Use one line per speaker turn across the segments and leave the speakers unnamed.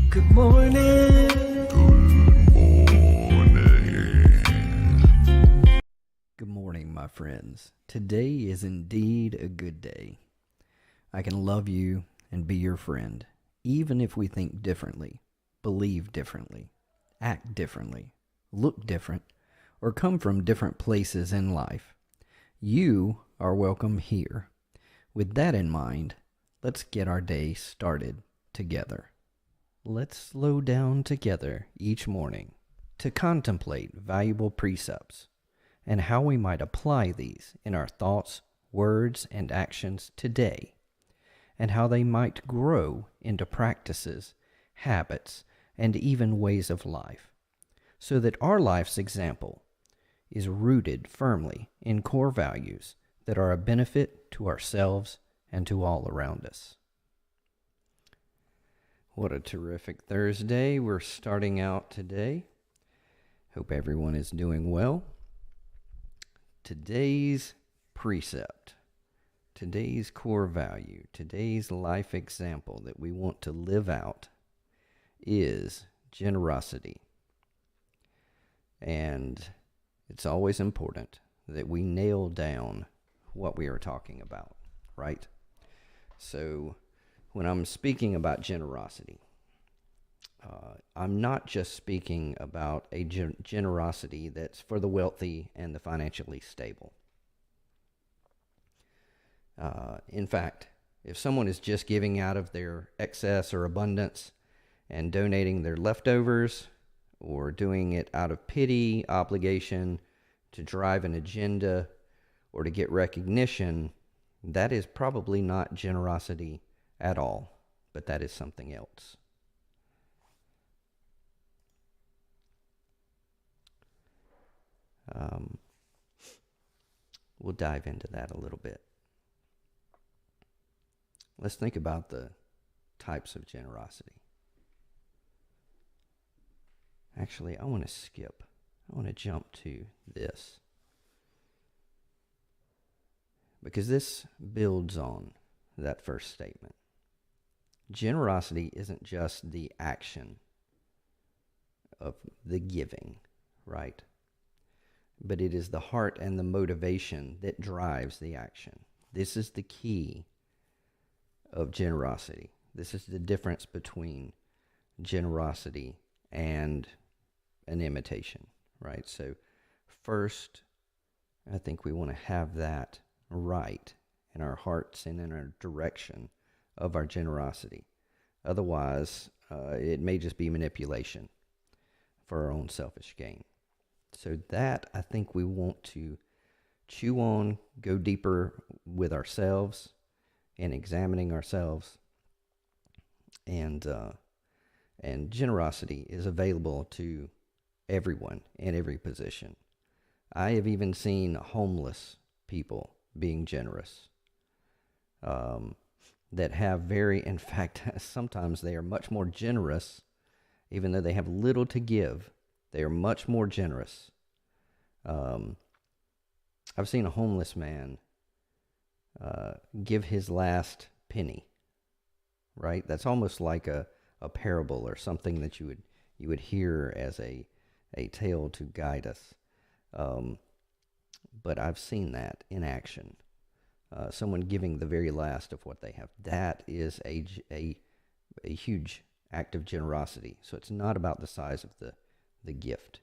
Good morning.
Good morning, my friends. Today is indeed a good day. I can love you and be your friend, even if we think differently, believe differently, act differently, look different, or come from different places in life. You are welcome here. With that in mind, let's get our day started together. Let's slow down together each morning to contemplate valuable precepts and how we might apply these in our thoughts, words, and actions today, and how they might grow into practices, habits, and even ways of life, so that our life's example is rooted firmly in core values that are a benefit to ourselves and to all around us. What a terrific Thursday we're starting out today. Hope everyone is doing well. Today's precept, today's core value, today's life example that we want to live out is generosity. And it's always important that we nail down what we are talking about, right? So when I'm speaking about generosity, I'm not just speaking about a generosity that's for the wealthy and the financially stable. In fact, if someone is just giving out of their excess or abundance and donating their leftovers, or doing it out of pity, obligation, to drive an agenda, or to get recognition, that is probably not generosity at all, but that is something else. We'll dive into that a little bit. Let's think about the types of generosity. Actually, I want to jump to this, because this builds on that first statement. Generosity isn't just the action of the giving, right? But it is the heart and the motivation that drives the action. This is the key of generosity. This is the difference between generosity and an imitation, right? So first, I think we want to have that right in our hearts and in our direction of our generosity. Otherwise, it may just be manipulation for our own selfish gain. So that, I think we want to chew on, go deeper with ourselves and examining ourselves. And generosity is available to everyone in every position. I have even seen homeless people being generous, that have in fact, sometimes they are much more generous, even though they have little to give. They are much more generous. I've seen a homeless man give his last penny, right? That's almost like a parable or something that you would hear as a tale to guide us. But I've seen that in action. Someone giving the very last of what they have. That is a huge act of generosity. So it's not about the size of the gift.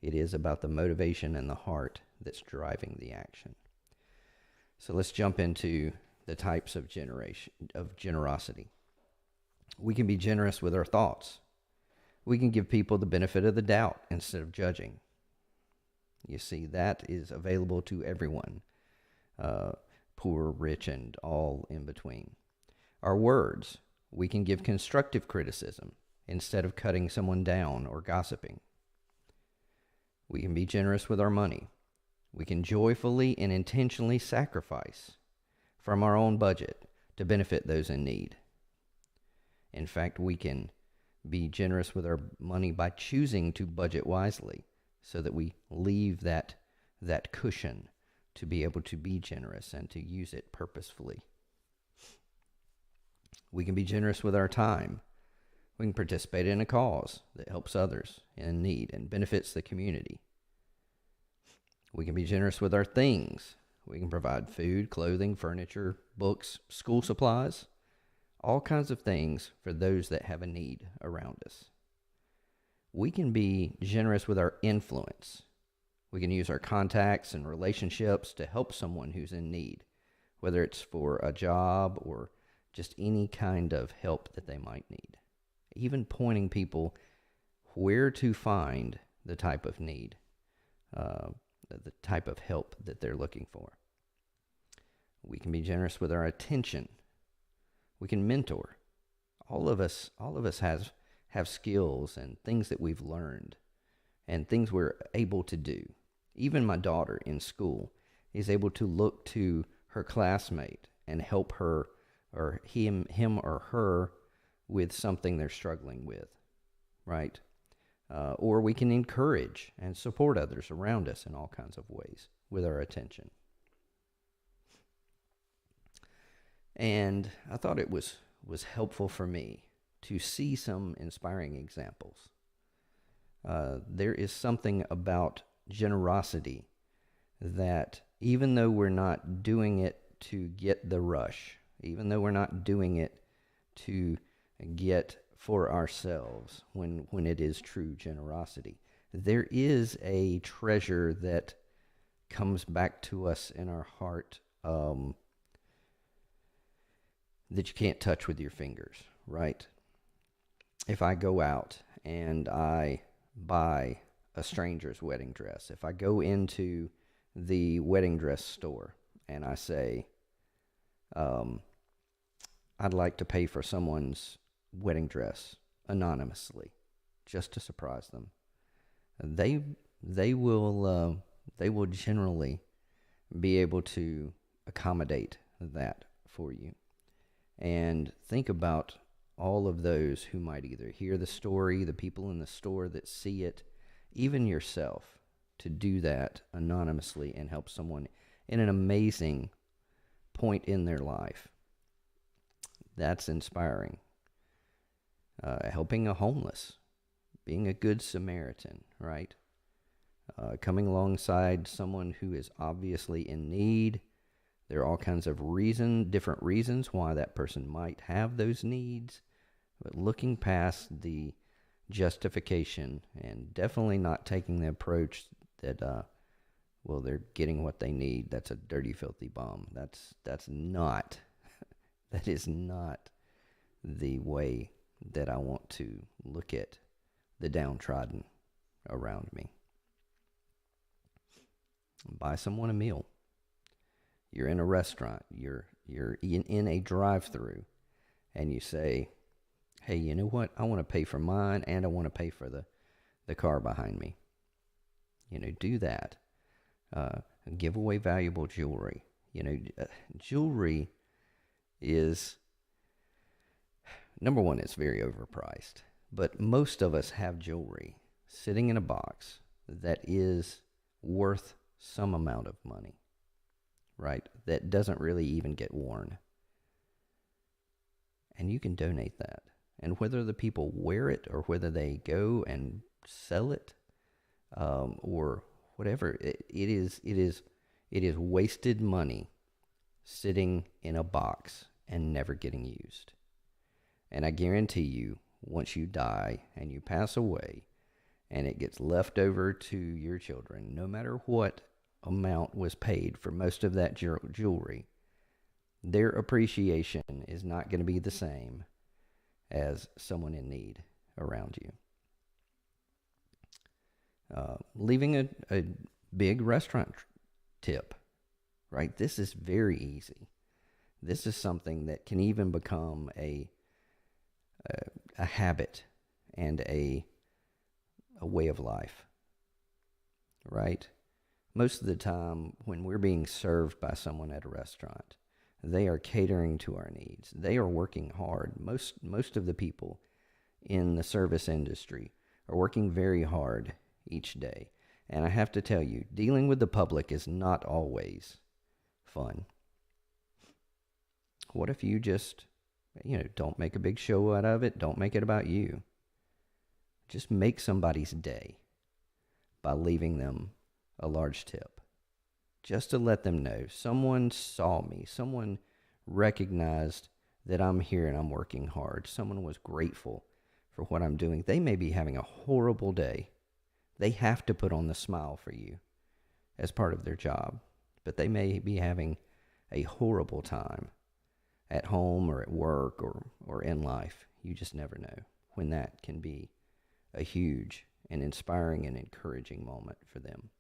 It is about the motivation and the heart that's driving the action. So let's jump into the types of generosity. We can be generous with our thoughts. We can give people the benefit of the doubt instead of judging. You see, that is available to everyone, poor, rich, and all in between. Our words, we can give constructive criticism instead of cutting someone down or gossiping. We can be generous with our money. We can joyfully and intentionally sacrifice from our own budget to benefit those in need. In fact, we can be generous with our money by choosing to budget wisely so that we leave that cushion to be able to be generous and to use it purposefully. We can be generous with our time. We can participate in a cause that helps others in need and benefits the community. We can be generous with our things. We can provide food, clothing, furniture, books, school supplies, all kinds of things for those that have a need around us. We can be generous with our influence. We can use our contacts and relationships to help someone who's in need, whether it's for a job or just any kind of help that they might need. Even pointing people where to find the type of need, the type of help that they're looking for. We can be generous with our attention. We can mentor. All of us have skills and things that we've learned and things we're able to do. Even my daughter in school is able to look to her classmate and help her or him or her with something they're struggling with, right? Or we can encourage and support others around us in all kinds of ways with our attention. And I thought it was helpful for me to see some inspiring examples. There is something about generosity that even though we're not doing it to get the rush, even though we're not doing it to get for ourselves when it is true generosity, there is a treasure that comes back to us in our heart that you can't touch with your fingers, right? If I go out and I buy a stranger's wedding dress, if I go into the wedding dress store and I say, I'd like to pay for someone's wedding dress anonymously, just to surprise them, they will generally be able to accommodate that for you. And think about all of those who might either hear the story, the people in the store that see it, even yourself, to do that anonymously and help someone in an amazing point in their life. That's inspiring. Helping a homeless, being a good Samaritan, right? Coming alongside someone who is obviously in need. There are all kinds of different reasons why that person might have those needs, but looking past the justification and definitely not taking the approach that, they're getting what they need. That's a dirty, filthy bum. That's not, that is not the way that I want to look at the downtrodden around me. Buy someone a meal. You're in a restaurant, you're in a drive-through, and you say, hey, you know what? I want to pay for mine, and I want to pay for the car behind me. Do that. Give away valuable jewelry. Jewelry is, number one, it's very overpriced. But most of us have jewelry sitting in a box that is worth some amount of money, right? That doesn't really even get worn. And you can donate that. And whether the people wear it or whether they go and sell it, or whatever, it is wasted money sitting in a box and never getting used. And I guarantee you, once you die and you pass away and it gets left over to your children, no matter what amount was paid for most of that jewelry, their appreciation is not going to be the same as someone in need around you. Leaving a big restaurant tip, right? This is very easy. This is something that can even become a habit and a way of life, right? Most of the time when we're being served by someone at a restaurant, they are catering to our needs. They are working hard. Most of the people in the service industry are working very hard each day. And I have to tell you, dealing with the public is not always fun. What if you just don't make a big show out of it. Don't make it about you. Just make somebody's day by leaving them a large tip. Just to let them know someone saw me, someone recognized that I'm here and I'm working hard. Someone was grateful for what I'm doing. They may be having a horrible day. They have to put on the smile for you as part of their job, but they may be having a horrible time at home or at work or in life. You just never know when that can be a huge and inspiring and encouraging moment for them.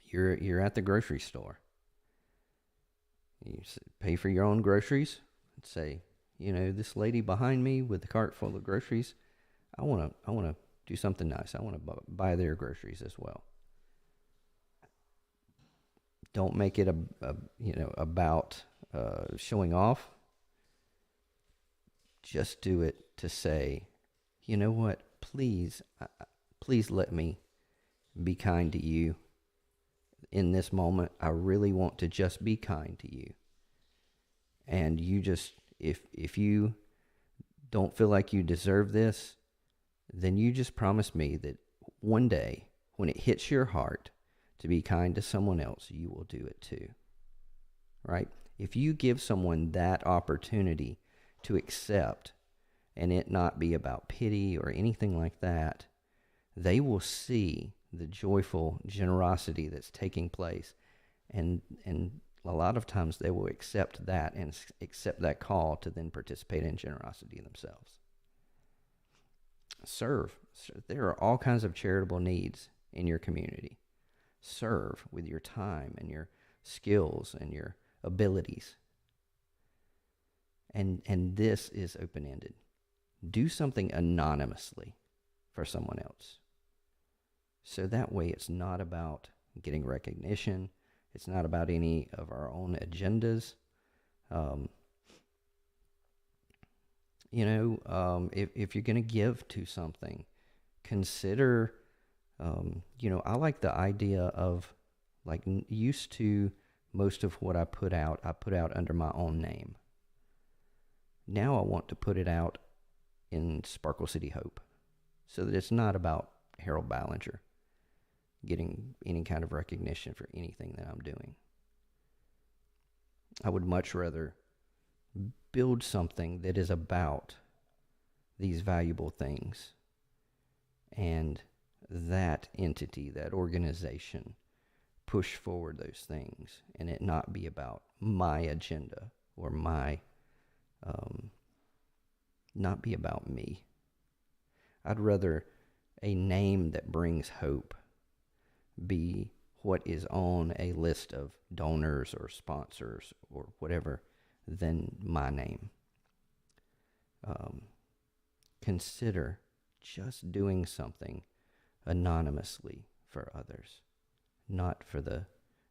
You're at the grocery store. You pay for your own groceries and say, this lady behind me with the cart full of groceries, I want to do something nice. I want to buy their groceries as well. Don't make it about showing off. Just do it to say, you know what? Please let me be kind to you in this moment. I really want to just be kind to you. And you just, if you don't feel like you deserve this, then you just promise me that one day when it hits your heart to be kind to someone else, you will do it too. Right? If you give someone that opportunity to accept and it not be about pity or anything like that, they will see the joyful generosity that's taking place. And a lot of times they will accept that and accept that call to then participate in generosity themselves. Serve. There are all kinds of charitable needs in your community. Serve with your time and your skills and your abilities. And this is open-ended. Do something anonymously for someone else. So that way it's not about getting recognition. It's not about any of our own agendas. If you're going to give to something, consider, I like the idea of, used to most of what I put out under my own name. Now I want to put it out in Sparkle City Hope, so that it's not about Harold Ballinger getting any kind of recognition for anything that I'm doing. I would much rather build something that is about these valuable things, and that entity, that organization, push forward those things, and it not be about my agenda or not be about me. I'd rather a name that brings hope be what is on a list of donors or sponsors or whatever than my name. Consider just doing something anonymously for others, not for the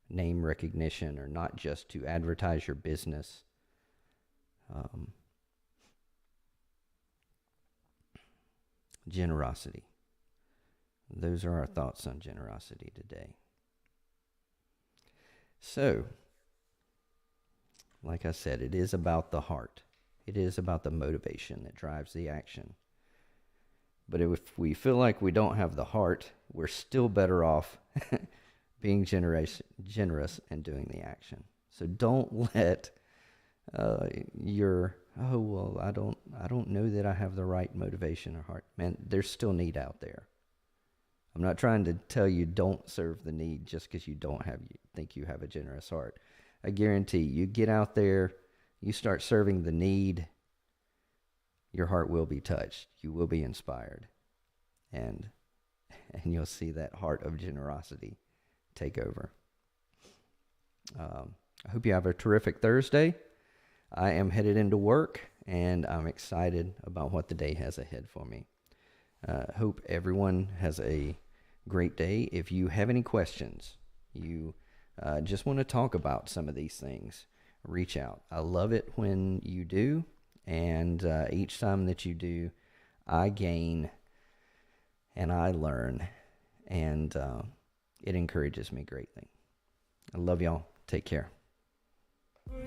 name recognition or not just to advertise your business. Generosity. Those are our thoughts on generosity today. So, like I said, it is about the heart. It is about the motivation that drives the action. But if we feel like we don't have the heart, we're still better off being generous and doing the action. So don't let I don't know that I have the right motivation or heart. Man, there's still need out there. I'm not trying to tell you don't serve the need just because you think you have a generous heart. I guarantee you get out there, you start serving the need, your heart will be touched. You will be inspired. And you'll see that heart of generosity take over. I hope you have a terrific Thursday. I am headed into work, and I'm excited about what the day has ahead for me. Hope everyone has a great day. If you have any questions, you just want to talk about some of these things, reach out. I love it when you do, and each time that you do, I gain and I learn, and it encourages me greatly. I love y'all. Take care.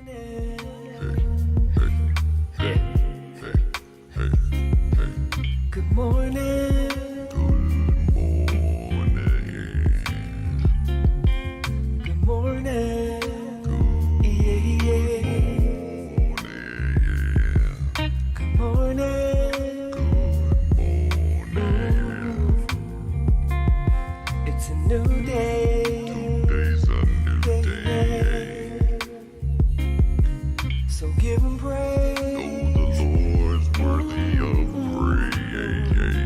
Hey. morning.